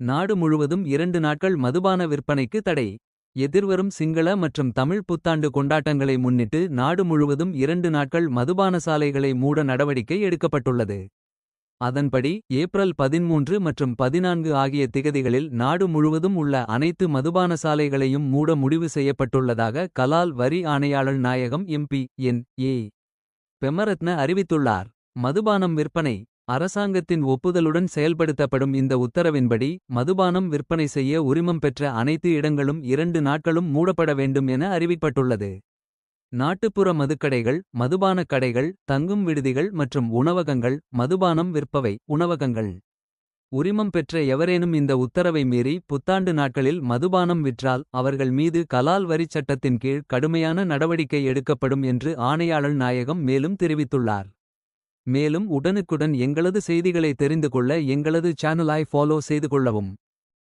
நாடு முழுவதும் 2 நாட்கள் மதுபான விற்பனைக்கு தடை. எதிர்வரும் சிங்கள மற்றும் தமிழ் புத்தாண்டு கொண்டாட்டங்களை முன்னிட்டு நாடு முழுவதும் 2 நாட்கள் மதுபான சாலைகளை மூட நடவடிக்கை எடுக்கப்பட்டுள்ளது. அதன்படி ஏப்ரல் 13 மற்றும் 14 ஆகிய திகதிகளில் நாடு முழுவதும் உள்ள அனைத்து மதுபான சாலைகளையும் மூட முடிவு செய்யப்பட்டுள்ளதாக கலால் வரி ஆணையாளர் நாயகம் எம்பி என். ஏ. பெமரத்ன அறிவித்துள்ளார். மதுபானம் விற்பனை அரசாங்கத்தின் ஒப்புதலுடன் செயல்படுத்தப்படும் இந்த உத்தரவின்படி மதுபானம் விற்பனை செய்ய உரிமம் பெற்ற அனைத்து இடங்களும் 2 நாட்களும் மூடப்பட வேண்டும் என அறிவிக்கப்பட்டுள்ளது. நாட்டுப்புற மதுக்கடைகள், மதுபானக் கடைகள், தங்கும் விடுதிகள் மற்றும் உணவகங்கள், மதுபானம் விற்பவை உணவகங்கள். உரிமம் பெற்ற எவரேனும் இந்த உத்தரவை மீறி புத்தாண்டு நாட்களில் மதுபானம் விற்றால் அவர்கள் மீது கலால் வரிச் சட்டத்தின் கீழ் கடுமையான நடவடிக்கை எடுக்கப்படும் என்று ஆணையாளர் நாயகம் மேலும் தெரிவித்துள்ளார். மேலும் உடனுக்குடன் எங்களது செய்திகளை தெரிந்து கொள்ள எங்களது சேனலை ஃபாலோ செய்து கொள்ளவும்.